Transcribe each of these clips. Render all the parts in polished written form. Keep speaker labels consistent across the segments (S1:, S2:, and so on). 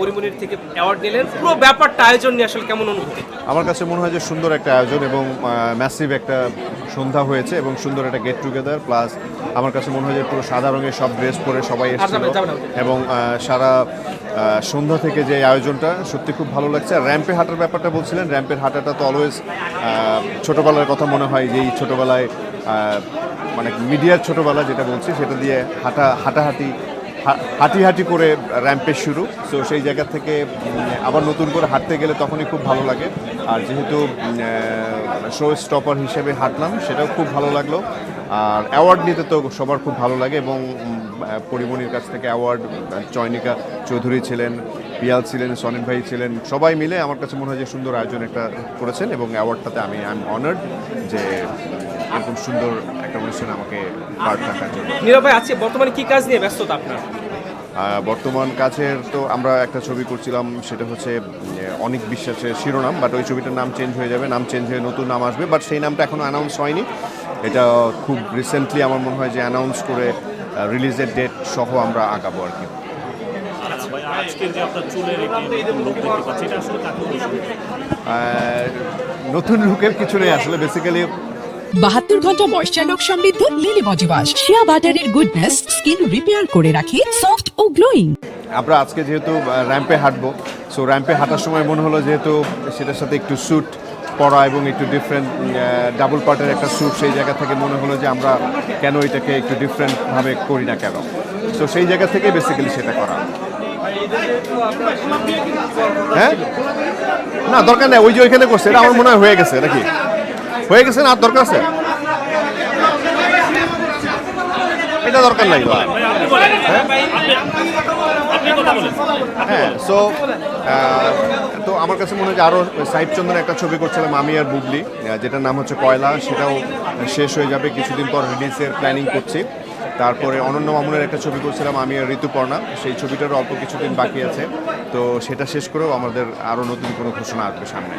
S1: পরিমনির থেকে অ্যাওয়ার্ড নিলেন, পুরো ব্যাপারটা আয়োজন নিয়ে আসলে কেমন অনুভূতি?
S2: আমার কাছে মনে হয় যে সুন্দর একটা আয়োজন এবং ম্যাসিভ একটা সন্ধ্যা হয়েছে এবং সুন্দর একটা গেট টুগেদার। প্লাস আমার কাছে মনে হয় যে পুরো সাদা রঙের সব ড্রেস পরে সবাই এসেছিল এবং সারা সন্ধ্যা থেকে যে আয়োজনটা সত্যি খুব ভালো লাগছে। আর র্যাম্পে হাঁটার ব্যাপারটা বলছিলেন, র্যাম্পের হাঁটাটা তো অলওয়েজ ছোটোবেলার কথা মনে হয়, যেই ছোটোবেলায় মানে মিডিয়ার ছোটোবেলা যেটা বলছি সেটা দিয়ে হাঁটি করে র্যাম্পের শুরু। সো সেই জায়গা থেকে আবার নতুন করে হাঁটতে গেলে তখনই খুব ভালো লাগে। আর যেহেতু শো স্টপার হিসেবে হাঁটলাম সেটাও খুব ভালো লাগলো। আর অ্যাওয়ার্ড নিতে তো সবার খুব ভালো লাগে এবং পরিমনির কাছ থেকে অ্যাওয়ার্ড চয়নিকা চৌধুরী ছিলেন, পিয়াল ছিলেন, সনিন ভাই ছিলেন, সবাই মিলে আমার কাছে মনে হয় যে সুন্দর আয়োজন একটা করেছেন এবং অ্যাওয়ার্ডটাতে আই এম অনার্ড যে এরকম সুন্দর একটা অনুষ্ঠানে আমাকে পার্ট রাখার জন্য।
S1: নীরব ভাই, আজকে বর্তমানে কি কাজ নিয়ে ব্যস্ততা আপনার?
S2: বর্তমান কাজের তো আমরা একটা ছবি করছিলাম, সেটা হচ্ছে অনেক বিশ্বাসের শিরোনাম, বাট ওই ছবিটার নাম চেঞ্জ হয়ে যাবে, নাম চেঞ্জ হয়ে নতুন নাম আসবে, বাট সেই নামটা এখনও অ্যানাউন্স হয়নি। এটা খুব রিসেন্টলি আমার মনে হয় যে অ্যানাউন্স করে রিলিজের ডেট সহ আমরা আঁকাবো আর কি। নতুন লুকের কিছু নেই আসলে, বেসিক্যালি
S3: 72 ঘন্টা ময়েশ্চার লক সমৃদ্ধ লিলি বডি ওয়াশ, শিয়া বাটারের গুডনেস স্কিন রিপেয়ার করে রাখে সফট ও গ্লোয়িং।
S2: আমরা আজকে যেহেতু র্যাম্পে হাঁটবো, সো র্যাম্পে হাঁটার সময় মনে হলো যেহেতু সেটার সাথে একটু স্যুট পরা এবং একটু ডিফারেন্ট ডাবল পার্টের একটা স্যুট, সেই জায়গা থেকে মনে হলো যে আমরা কেন এটাকে একটু ডিফারেন্টভাবে করি না কেন। সো সেই জায়গা থেকে বেসিক্যালি সেটা করা। হ্যাঁ, না দরকার নেই, ওই যে ওইখানে করছে, এটা আমার মনে হয় হয়ে গেছে নাকি, হয়ে গেছে না, আর দরকার আছে? এটা দরকার নাই। হ্যাঁ, সো তো আমার কাছে মনে হয় যে আরও সাইড চন্দনের একটা ছবি করছিলাম আমি আর বুবলি, যেটার নাম হচ্ছে কয়লা, সেটাও শেষ হয়ে যাবে কিছুদিন পর, রিলিজের প্ল্যানিং করছি। তারপরে অনন্য মামুনের একটা ছবি করছিলাম আমি আর ঋতুপর্ণা, সেই ছবিটারও অল্প কিছুদিন বাকি আছে, তো সেটা শেষ করেও আমাদের আরও নতুন কোনো ঘোষণা আসবে সামনে।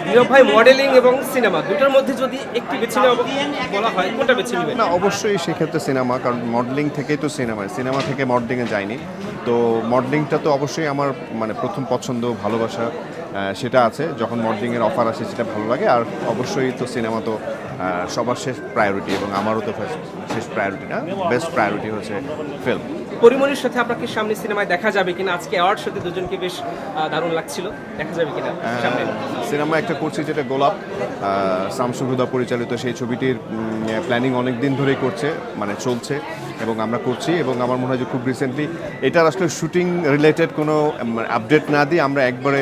S1: নীরব ভাই, মডেলিং এবং সিনেমা দুটার মধ্যে যদি একটি বেছে নেওয়া বলা হয়, কোনটা বেছে নেবেন?
S2: না, অবশ্যই সেক্ষেত্রে সিনেমা, কারণ মডেলিং থেকেই তো সিনেমা থেকে মডেলিংয়ে যায়নি, তো মডেলিংটা তো অবশ্যই আমার মানে প্রথম পছন্দ, ভালোবাসা সেটা আছে। যখন মডেলিংয়ের অফার আসে সেটা ভালো লাগে, আর অবশ্যই তো সিনেমা তো সবার শেষ প্রায়োরিটি এবং আমারও তো শেষ প্রায়োরিটি না, বেস্ট প্রায়োরিটি হচ্ছে ফিল্ম।
S1: পরিমনির সাথে আপনাকে সামনে সিনেমায় দেখা যাবে কিনা? আজকে অ্যাওয়ার্ড শোতে দুজনকে বেশ দারুণ লাগছিল, দেখা যাবে কিনা সামনে?
S2: সিনেমা একটা করছি যেটা গোলাপ, শামসুল পরিচালিত, সেই ছবিটির প্ল্যানিং অনেক দিন ধরেই মানে চলছে এবং আমরা করছি, এবং আমার মনে হয় যে খুব রিসেন্টলি এটার আসলে শুটিং রিলেটেড কোনো আপডেট না দিয়ে আমরা একবারে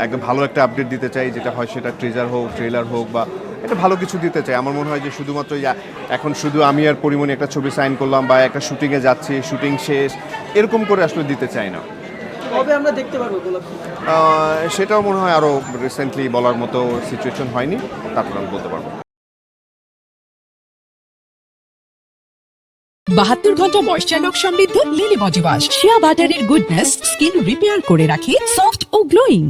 S2: একদম ভালো একটা আপডেট দিতে চাই, যেটা হয় সেটা ট্রিজার হোক, ট্রেলার হোক, বা এটা ভালো কিছু দিতে চাই। আমার মনে হয় যে শুধুমাত্র এখন শুধু আমি আর পরিমণি একটা ছবি সাইন করলাম বা একটা শুটিংয়ে যাচ্ছি, শুটিং শেষ, এরকম করে আসলে দিতে চাই না।
S1: কবে আমরা দেখতে পারবো গোলাপ?
S2: সেটাও মনে হয় আরও রিসেন্টলি বলার মতো সিচুয়েশন হয়নি, তারপর আমি বলতে পারবো।
S3: 72 ঘন্টা ময়েশ্চার লক সমৃদ্ধ লিলি বডি ওয়াশ, শিয়া বাটারের গুডনেস স্কিন রিপেয়ার করে রাখে সফট ও গ্লোয়িং।